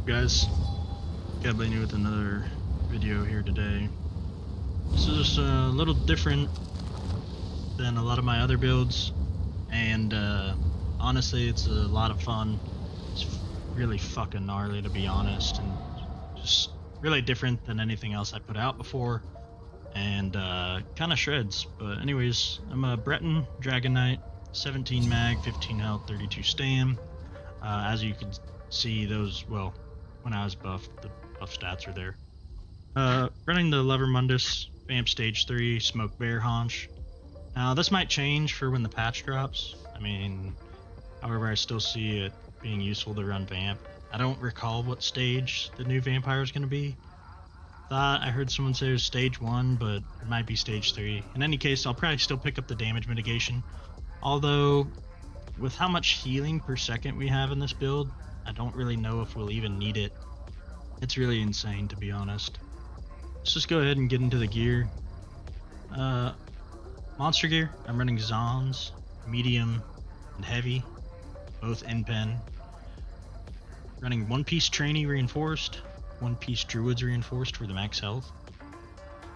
guys? Gablini with another video here today. This is just a little different than a lot of my other builds, and honestly it's a lot of fun. It's really fucking gnarly, to be honest, and just really different than anything else I put out before, and kind of shreds. But anyways, I'm a Breton DRAGONKNIGHT, 17 mag, 15 health, 32 stam. As you can see, those, well, when I was buffed, the buff stats are there. Running the lever Mundus, Vamp Stage 3, Smoke Bear Haunch. Now, this might change for when the patch drops. I mean, however, I still see it being useful to run Vamp. I don't recall what stage the new Vampire is going to be. I heard someone say it was Stage 1, but it might be Stage 3. In any case, I'll probably still pick up the damage mitigation. Although, with how much healing per second we have in this build, I don't really know if we'll even need it. It's really insane, to be honest. Let's just go ahead and get into the gear. Monster gear, I'm running Zons, medium, and heavy, both in pen. Running one piece Trainee reinforced, one piece Druids reinforced for the max health.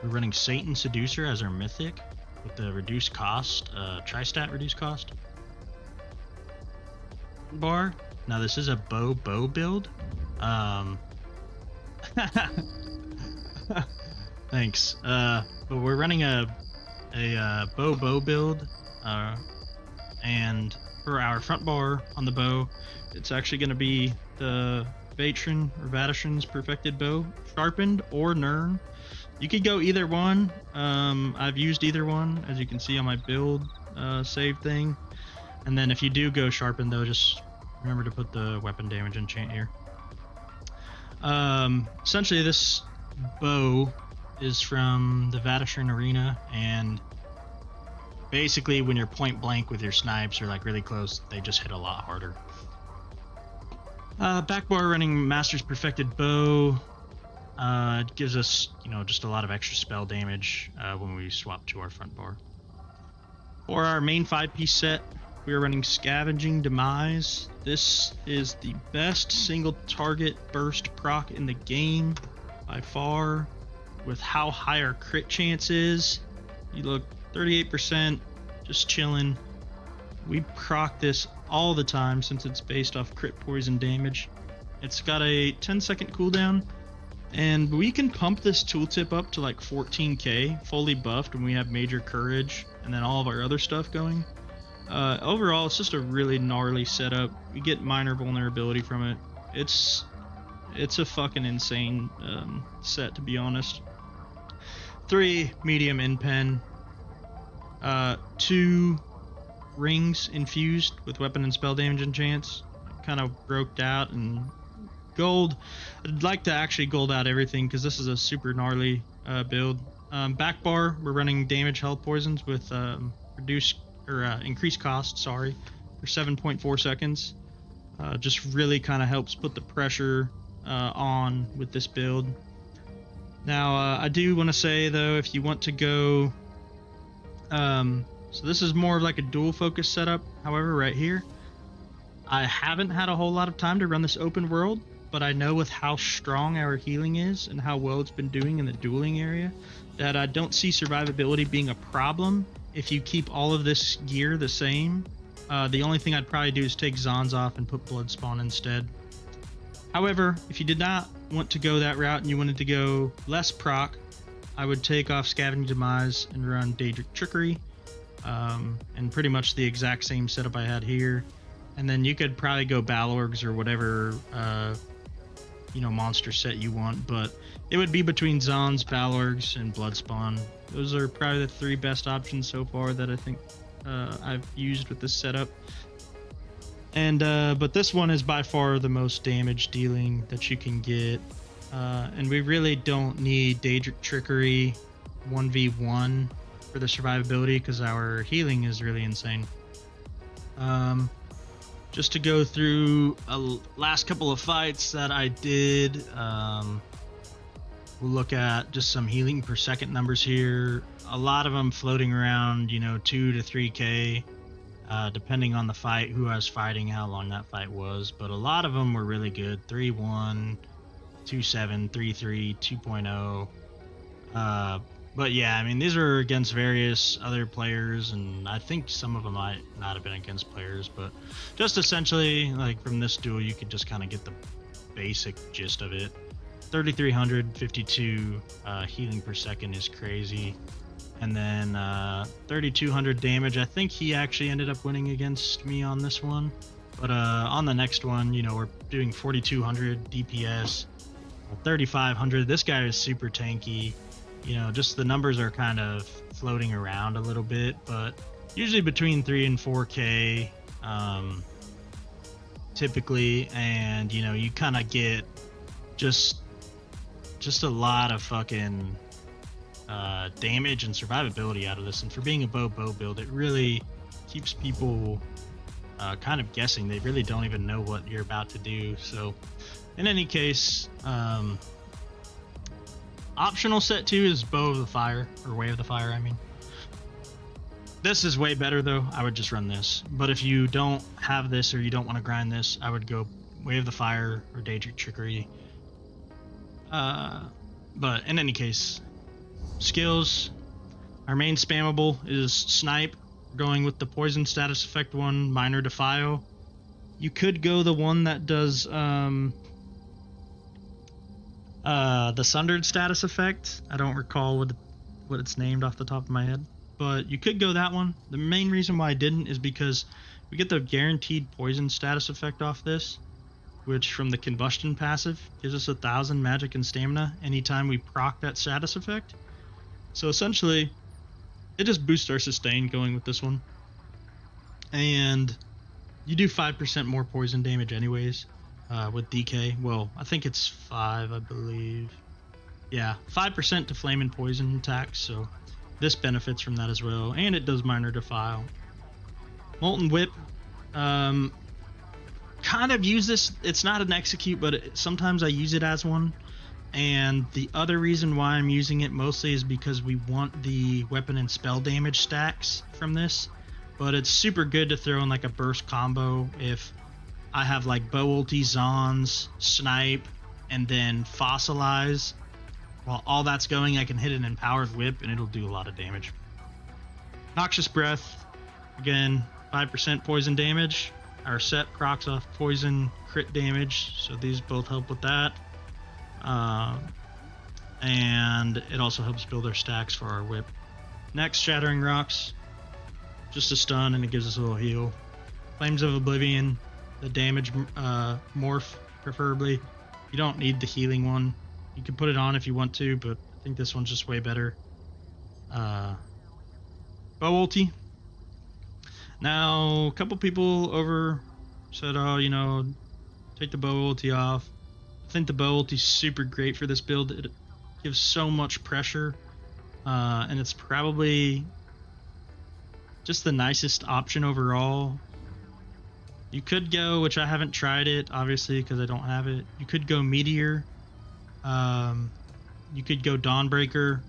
We're running Satan Seducer as our Mythic with the reduced cost, tri-stat reduced cost. Bar. Now this is a bow build. Thanks. But we're running a bow build, and for our front bar on the bow, it's actually going to be the Vadashran's Perfected Bow, sharpened or Nern. You could go either one. I've used either one, as you can see on my build save thing. And then if you do go sharpened, though, just remember to put the weapon damage enchant here. Essentially, this bow is from the Vadashran Arena, and basically when you're point blank with your snipes or like really close, they just hit a lot harder. Back bar running Master's Perfected Bow. It gives us, just a lot of extra spell damage when we swap to our front bar. For our main 5-piece set, we are running Scavenging Demise. This is the best single target burst proc in the game by far, with how high our crit chance is. You look 38%, just chilling. We proc this all the time since it's based off crit poison damage. It's got a 10-second cooldown, and we can pump this tooltip up to like 14k fully buffed when we have major courage and then all of our other stuff going. Overall, it's just a really gnarly setup. We get minor vulnerability from it. It's a fucking insane set, to be honest. 3 medium in pen, 2 rings infused with weapon and spell damage enchants. Kind of broke out, and gold. I'd like to actually gold out everything because this is a super gnarly build. Back bar, we're running damage health poisons with increased cost, for 7.4 seconds. Just really kind of helps put the pressure on with this build. Now, I do want to say, though, if you want to go... so this is more of like a dual focus setup. However, right here, I haven't had a whole lot of time to run this open world, but I know with how strong our healing is and how well it's been doing in the dueling area, that I don't see survivability being a problem if you keep all of this gear the same. The only thing I'd probably do is take Zons off and put Blood Spawn instead. However, if you did not want to go that route and you wanted to go less proc, I would take off Scavenging Demise and run Daedric Trickery, and pretty much the exact same setup I had here. And then you could probably go Balorgs or whatever monster set you want, but it would be between Zons, Balorgs, and Bloodspawn. Those are probably the 3 best options so far that I think I've used with this setup. And but this one is by far the most damage dealing that you can get, and we really don't need Daedric Trickery 1v1 for the survivability because our healing is really insane. Just to go through a last couple of fights that I did, we'll look at just some healing per second numbers here. A lot of them floating around, 2 to 3k. depending on the fight, who I was fighting, how long that fight was. But a lot of them were really good. 3-1, 2-7, 3-3, 2.0. But yeah, I mean, these are against various other players, and I think some of them might not have been against players, but just essentially, like, from this duel, you could just kind of get the basic gist of it. 3,300, 52 healing per second is crazy. And then 3,200 damage. I think he actually ended up winning against me on this one. But on the next one, you know, we're doing 4,200 DPS, 3,500. This guy is super tanky. You know, just the numbers are kind of floating around a little bit, but usually between 3 and 4K typically. And, you know, you kind of get just a lot of fucking damage and survivability out of this. And for being a bow build, it really keeps people kind of guessing. They really don't even know what you're about to do. So in any case, optional set 2 is Bow of the Fire, or Way of the Fire, I mean. This is way better though. I would just run this. But if you don't have this or you don't want to grind this, I would go Way of the Fire or Daedric Trickery. But in any case, skills. Our main spammable is Snipe. We're going with the Poison status effect one, Minor Defile. You could go the one that does the Sundered status effect. I don't recall what it's named off the top of my head, but you could go that one. The main reason why I didn't is because we get the guaranteed poison status effect off this, which from the combustion passive gives us 1,000 magic and stamina anytime we proc that status effect. So essentially, it just boosts our sustain going with this one. And you do 5% more poison damage anyways with DK. Well, I think it's 5, I believe. Yeah, 5% to flame and poison attacks, so this benefits from that as well. And it does Minor Defile. Molten Whip. Kind of use this. It's not an execute, but sometimes I use it as one. And the other reason why I'm using it mostly is because we want the weapon and spell damage stacks from this. But it's super good to throw in like a burst combo if I have like bow ulti, Zons, Snipe, and then Fossilize. While all that's going, I can hit an Empowered Whip and it'll do a lot of damage. Noxious Breath. Again, 5% poison damage. Our set procs off poison crit damage, so these both help with that. And it also helps build our stacks for our whip. Next, Shattering Rocks. Just a stun and it gives us a little heal. Flames of Oblivion, the damage morph preferably. You don't need the healing one. You can put it on if you want to, but I think this one's just way better. Bow ulti. Now, a couple people over said, oh, you know, take the bow ulti off. I think the bow ulti is super great for this build. It gives so much pressure, and it's probably just the nicest option overall. You could go, which I haven't tried it, obviously, because I don't have it. You could go Meteor. You could go Dawnbreaker.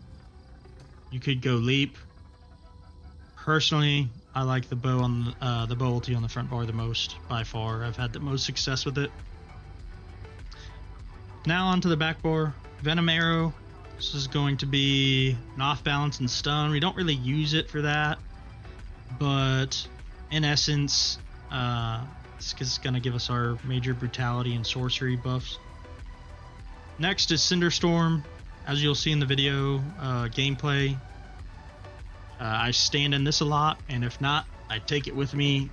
You could go Leap. Personally, I like the bow on the bow ulti on the front bar the most by far. I've had the most success with it. Now onto the back bar. Venom Arrow. This is going to be an off balance and stun. We don't really use it for that, but in essence, it's going to give us our major brutality and sorcery buffs. Next is Cinderstorm. As you'll see in the video gameplay, I stand in this a lot, and if not, I take it with me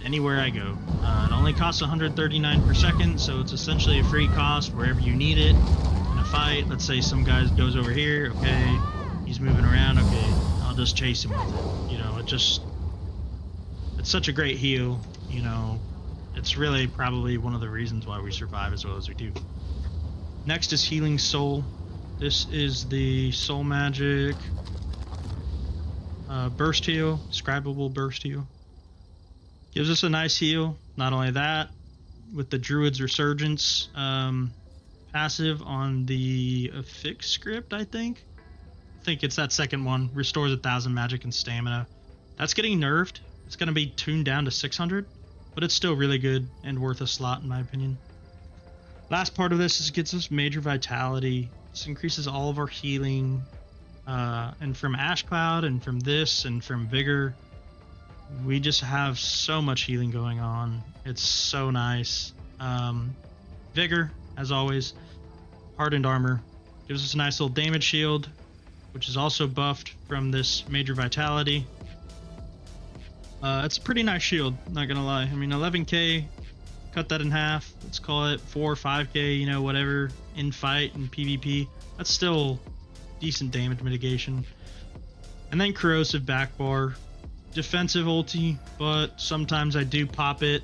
anywhere I go. It only costs 139 per second, so it's essentially a free cost wherever you need it. In a fight, let's say some guy goes over here, okay, he's moving around, okay, I'll just chase him with it. You know, it's such a great heal, you know, it's really probably one of the reasons why we survive as well as we do. Next is Healing Soul. This is the Soul Magic burst heal, scribable burst heal. Gives us a nice heal. Not only that, with the Druid's Resurgence passive on the Affix script, I think it's that second one. Restores 1,000 magic and stamina. That's getting nerfed, It's going to be tuned down to 600, but it's still really good and worth a slot in my opinion. Last part of this is it gets us major vitality. This increases all of our healing, and from Ash Cloud and from this and from Vigor, we just have so much healing going on. It's so nice. Vigor, as always, hardened armor, gives us a nice little damage shield, which is also buffed from this major vitality. It's a pretty nice shield, not gonna lie. I mean, 11k, cut that in half, let's call it 4 or 5k, you know, whatever, in fight and PvP. That's still decent damage mitigation. And then corrosive back bar, defensive ulti, but sometimes I do pop it,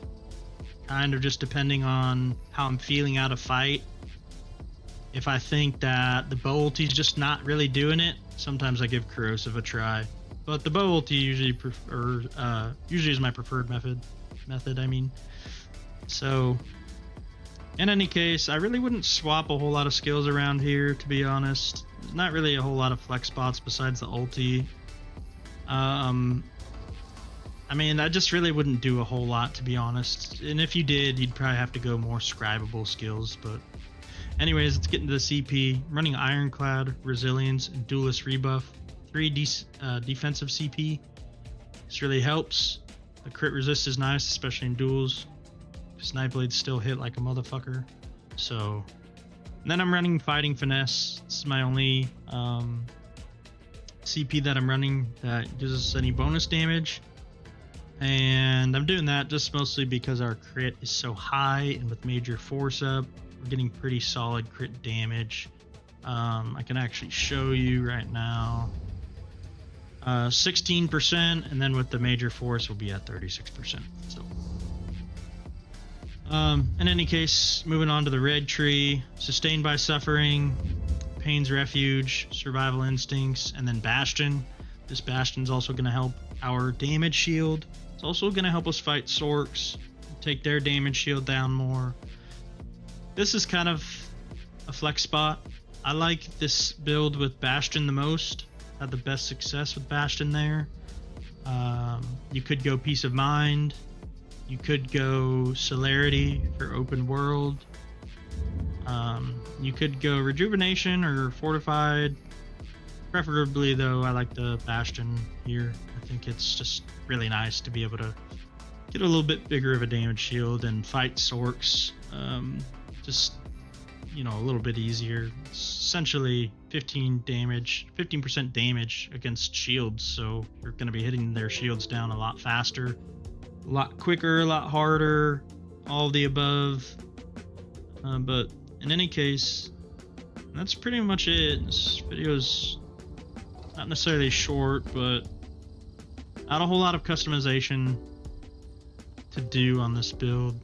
kind of just depending on how I'm feeling out of fight. If I think that the bow ulti is just not really doing it, sometimes I give corrosive a try. But the bow ulti usually is my preferred method. I mean. So, in any case, I really wouldn't swap a whole lot of skills around here, to be honest. There's not really a whole lot of flex spots besides the ulti. I mean, I just really wouldn't do a whole lot, to be honest. And if you did, you'd probably have to go more scribable skills. But anyways, let's get into the CP. I'm running Ironclad, Resilience, and Duelist Rebuff. 3 defensive CP. This really helps. The crit resist is nice, especially in duels. Snipe blades still hit like a motherfucker. So, and then I'm running Fighting Finesse. This is my only CP that I'm running that gives us any bonus damage. And I'm doing that just mostly because our crit is so high, and with Major Force up, we're getting pretty solid crit damage. I can actually show you right now. 16%, and then with the Major Force we'll be at 36%. So in any case, moving on to the red tree, Sustained by Suffering, Pain's Refuge, Survival Instincts, and then Bastion. This Bastion's also going to help our damage shield. It's also going to help us fight Sorks, take their damage shield down more. This is kind of a flex spot. I like this build with Bastion the most. Had the best success with Bastion there. You could go Peace of Mind. You could go Celerity for open world. You could go Rejuvenation or Fortified. Preferably though, I like the Bastion here. I think it's just really nice to be able to get a little bit bigger of a damage shield and fight Sorks. Just, you know, a little bit easier. It's essentially 15% damage against shields, so you're going to be hitting their shields down a lot faster, a lot quicker, a lot harder, all of the above. But in any case, that's pretty much it. This video's not necessarily short, but not a whole lot of customization to do on this build.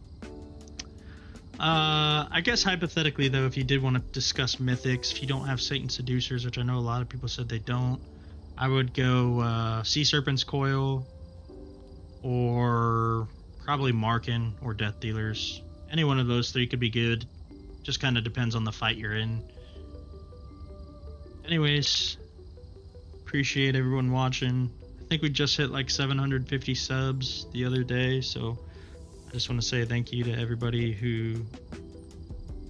I guess hypothetically though, if you did want to discuss mythics, if you don't have Satan Seducers, which I know a lot of people said they don't, I would go Sea Serpent's Coil, or probably Markin or Death Dealers. Any one of those three could be good. Just kind of depends on the fight you're in. Anyways, appreciate everyone watching. I think we just hit like 750 subs the other day, so I just want to say thank you to everybody who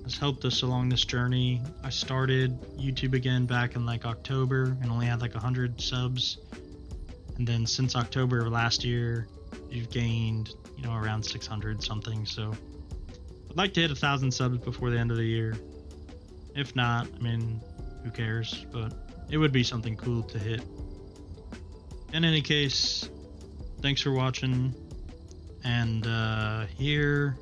has helped us along this journey. I started YouTube again back in like October and only had like 100 subs. And then since October of last year, you've gained, you know, around 600 something. So I'd like to hit 1,000 subs before the end of the year. If not, I mean, who cares? But it would be something cool to hit. In any case, thanks for watching. And here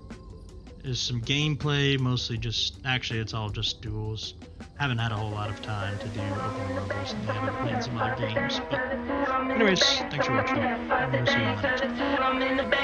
is some gameplay, mostly just, actually it's all just duels. Haven't had a whole lot of time to do open world recently. I've been playing some other games. But anyways, thanks for watching. I'm going to see you on the next one.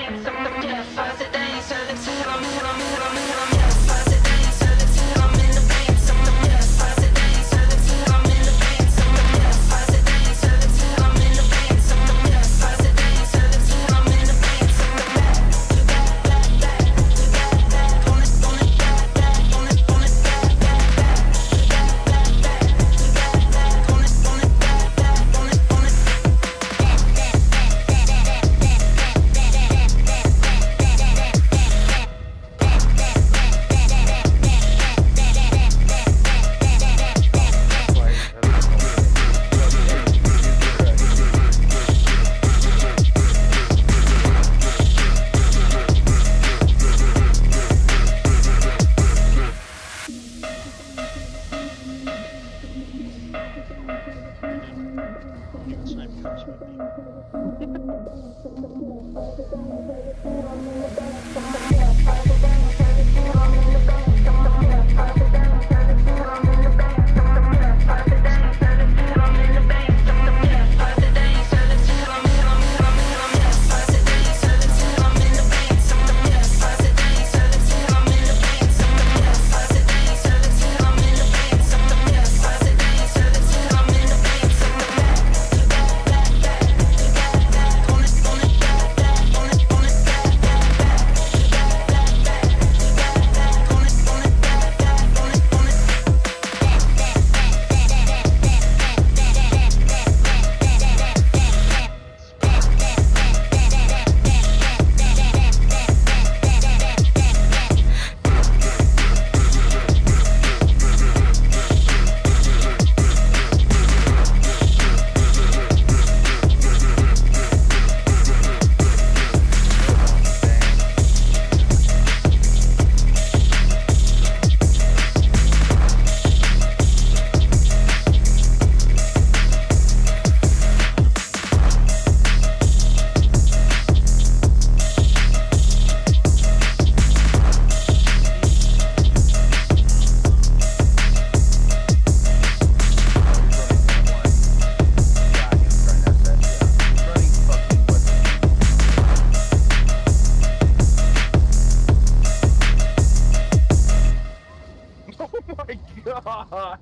god!